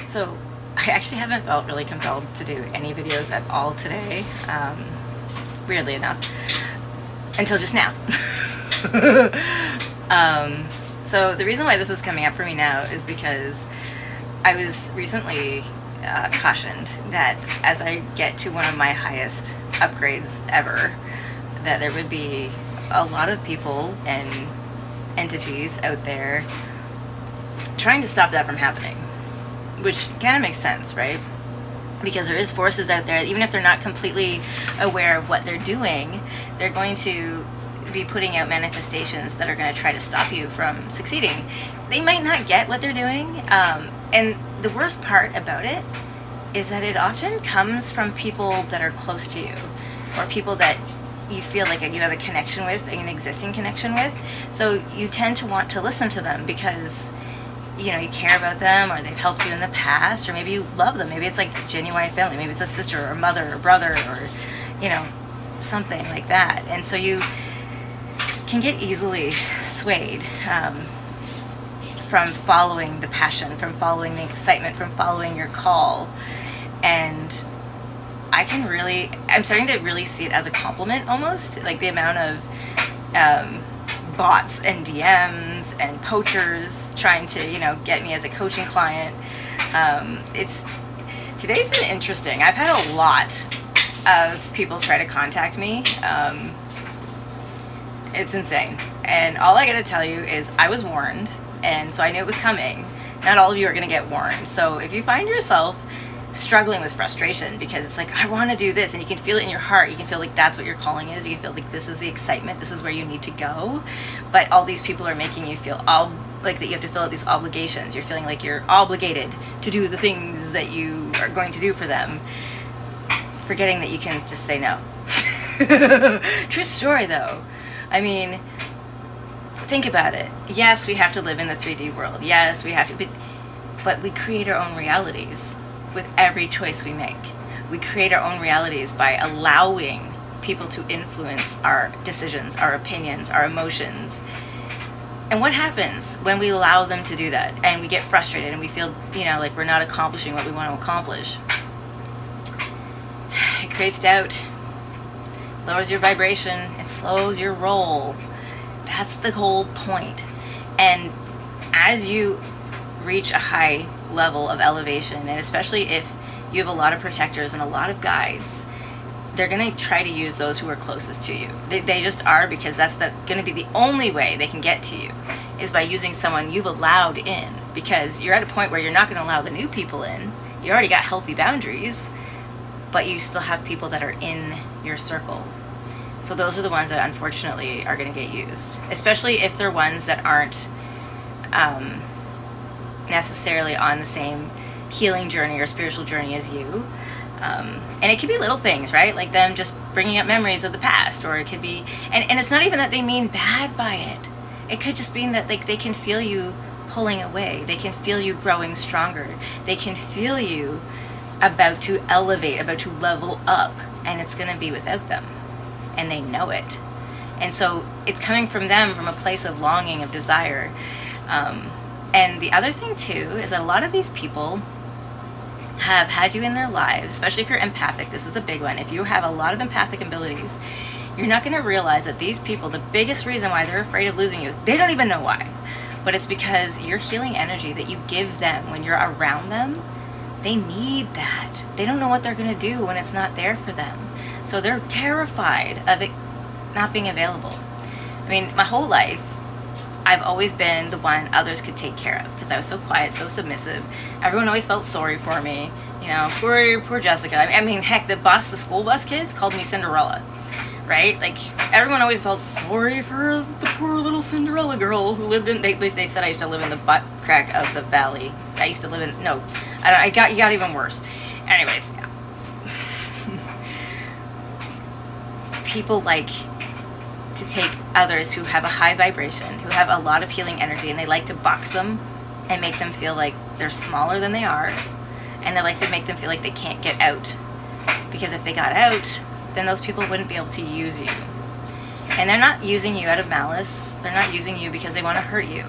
So I actually haven't felt really compelled to do any videos at all today, weirdly enough, until just now. So the reason why this is coming up for me now is because I was recently cautioned that as I get to one of my highest upgrades ever, that there would be a lot of people and entities out there trying to stop that from happening, which kind of makes sense, right? Because there is forces out there, even if they're not completely aware of what they're doing, they're going to be putting out manifestations that are going to try to stop you from succeeding. They might not get what they're doing, and the worst part about it is that it often comes from people that are close to you, or people that you feel like you have a connection with, an existing connection with. So you tend to want to listen to them because you care about them, or they've helped you in the past, or maybe you love them. Maybe it's like genuine family. Maybe it's a sister or mother or brother, or something like that. And so you can get easily swayed from following the passion, from following the excitement, from following your call. And I'm starting to really see it as a compliment, almost, like the amount of bots and DMs and poachers trying to get me as a coaching client. Today's been interesting. I've had a lot of people try to contact me. It's insane, and all I gotta tell you is I was warned, and so I knew it was coming. Not all of you are gonna get warned. So if you find yourself struggling with frustration because it's like, I want to do this, and you can feel it in your heart, you can feel like that's what your calling is, you can feel like this is the excitement, this is where you need to go, but all these people are making you feel like that you have to fill out these obligations. You're feeling like you're obligated to do the things that you are going to do for them, forgetting that you can just say no. True story though. I mean, think about it. Yes, we have to live in the 3D world. Yes, we have to, but we create our own realities with every choice we make. We create our own realities by allowing people to influence our decisions, our opinions, our emotions. And what happens when we allow them to do that and we get frustrated and we feel, like we're not accomplishing what we want to accomplish? It creates doubt, lowers your vibration, it slows your roll. That's the whole point. And as you reach a high level of elevation, and especially if you have a lot of protectors and a lot of guides, they're going to try to use those who are closest to you. They just are, because that's going to be the only way they can get to you, is by using someone you've allowed in, because you're at a point where you're not going to allow the new people in. You already got healthy boundaries, but you still have people that are in your circle. So those are the ones that unfortunately are going to get used, especially if they're ones that aren't necessarily on the same healing journey or spiritual journey as you. And it could be little things, right? Like them just bringing up memories of the past, or it could be, and it's not even that they mean bad by it. It could just mean that they can feel you pulling away. They can feel you growing stronger. They can feel you about to elevate, about to level up, and it's going to be without them. And they know it. And so it's coming from them from a place of longing, of desire. And the other thing too is that a lot of these people have had you in their lives, especially if you're empathic. This is a big one. If you have a lot of empathic abilities, you're not going to realize that these people, the biggest reason why they're afraid of losing you, they don't even know why, but it's because your healing energy that you give them when you're around them, they need that. They don't know what they're going to do when it's not there for them. So they're terrified of it not being available. I mean, my whole life, I've always been the one others could take care of, because I was so quiet, so submissive. Everyone always felt sorry for me. Poor Jessica. I mean, heck, the school bus kids called me Cinderella, right? Like, everyone always felt sorry for the poor little Cinderella girl who lived in, they said I used to live in the butt crack of the valley. I used to live in, no, you got even worse. Anyways, people like to take others who have a high vibration, who have a lot of healing energy, and they like to box them and make them feel like they're smaller than they are, and they like to make them feel like they can't get out, because if they got out, then those people wouldn't be able to use you. And they're not using you out of malice. They're not using you because they want to hurt you.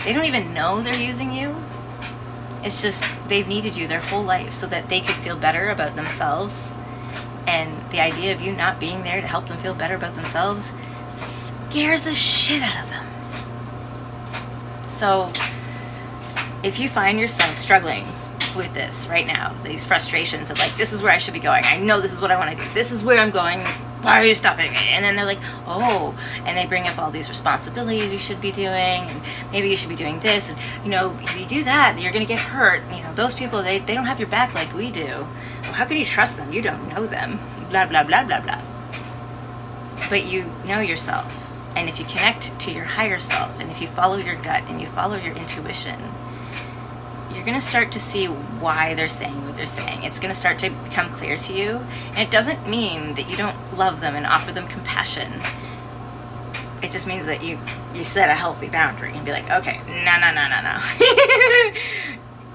They don't even know they're using you. It's just they've needed you their whole life so that they could feel better about themselves. And the idea of you not being there to help them feel better about themselves scares the shit out of them. So if you find yourself struggling with this right now, these frustrations of like, this is where I should be going, I know this is what I want to do, this is where I'm going, why are you stopping me? And then they're like, oh, and they bring up all these responsibilities you should be doing, and maybe you should be doing this, and if you do that, you're going to get hurt. Those people, they don't have your back like we do. Well, how can you trust them? You don't know them. Blah, blah, blah, blah, blah. But you know yourself. And if you connect to your higher self, and if you follow your gut, and you follow your intuition, you're going to start to see why they're saying what they're saying. It's going to start to become clear to you. And it doesn't mean that you don't love them and offer them compassion. It just means that you set a healthy boundary and be like, okay, no.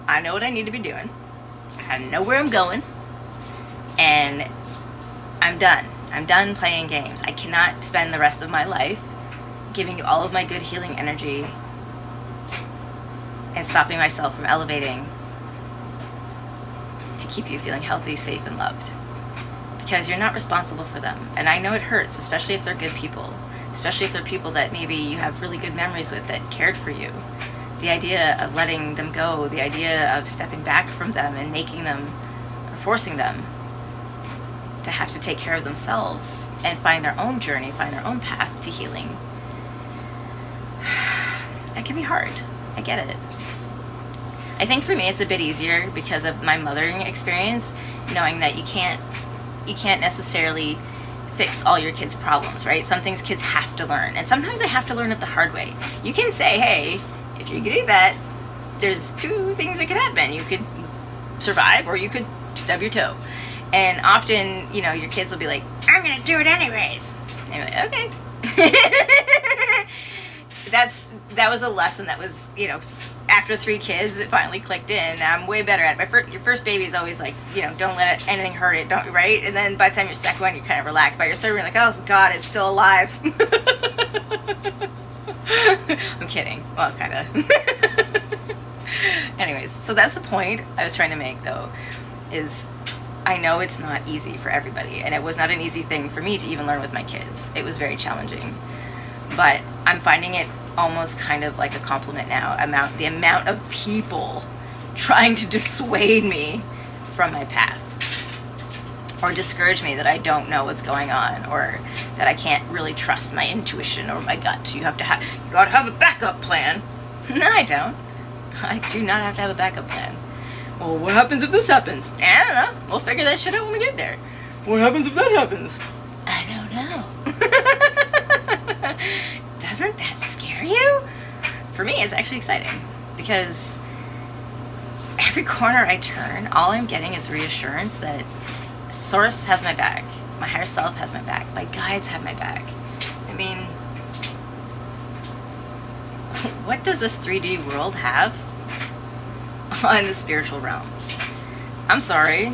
I know what I need to be doing. I know where I'm going. And I'm done. I'm done playing games. I cannot spend the rest of my life giving you all of my good healing energy and stopping myself from elevating to keep you feeling healthy, safe, and loved. Because you're not responsible for them. And I know it hurts, especially if they're good people. Especially if they're people that maybe you have really good memories with that cared for you. The idea of letting them go, the idea of stepping back from them and making them, or forcing them to have to take care of themselves and find their own journey, find their own path to healing. That can be hard. I get it. I think for me it's a bit easier because of my mothering experience, knowing that you can't necessarily fix all your kids' problems, right? Some things kids have to learn, and sometimes they have to learn it the hard way. You can say, hey, if you do that, there's two things that could happen. You could survive or you could stub your toe. And often, your kids will be like, I'm going to do it anyways. And you're like, okay. That was a lesson that was, after 3 kids, it finally clicked in. I'm way better at it. Your first baby is always like, don't let anything hurt it, right? And then by the time your second one, you're kind of relaxed. By your third one, you're like, oh, God, it's still alive. I'm kidding. Well, kind of. Anyways, so that's the point I was trying to make, though, is I know it's not easy for everybody, and it was not an easy thing for me to even learn with my kids. It was very challenging. But I'm finding it almost kind of like a compliment now, the amount of people trying to dissuade me from my path, or discourage me that I don't know what's going on, or that I can't really trust my intuition or my gut. You gotta have a backup plan. No, I don't. I do not have to have a backup plan. Well, what happens if this happens? I don't know. We'll figure that shit out when we get there. What happens if that happens? I don't know. Doesn't that scare you? For me, it's actually exciting, because every corner I turn, all I'm getting is reassurance that Source has my back, my higher self has my back, my guides have my back. I mean, what does this 3D world have on the spiritual realm? I'm sorry.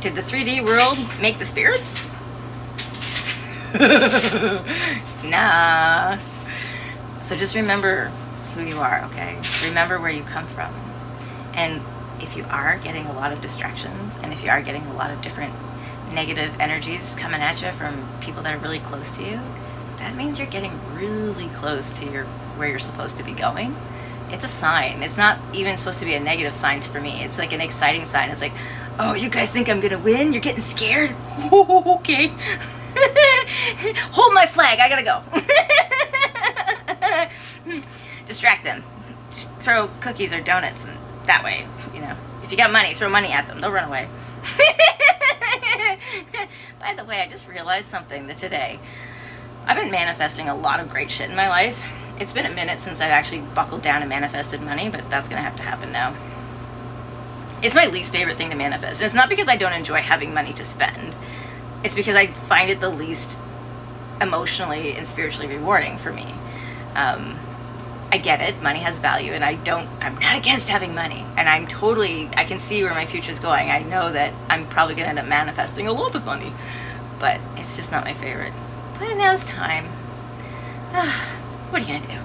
Did the 3D world make the spirits? Nah. So just remember who you are, okay? Remember where you come from. And if you are getting a lot of distractions, and if you are getting a lot of different negative energies coming at you from people that are really close to you, that means you're getting really close to where you're supposed to be going. It's a sign. It's not even supposed to be a negative sign for me. It's like an exciting sign. It's like, oh, you guys think I'm gonna win? You're getting scared? Oh, okay. Hold my flag. I gotta go. Distract them. Just throw cookies or donuts, and that way, if you got money, throw money at them. They'll run away. By the way, I just realized something that today. I've been manifesting a lot of great shit in my life. It's been a minute since I've actually buckled down and manifested money, but that's gonna have to happen now. It's my least favorite thing to manifest. And it's not because I don't enjoy having money to spend. It's because I find it the least emotionally and spiritually rewarding for me. I get it, money has value, and I'm not against having money. And I can see where my future's going. I know that I'm probably gonna end up manifesting a lot of money, but it's just not my favorite. But now's time. What are you gonna do?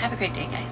Have a great day, guys.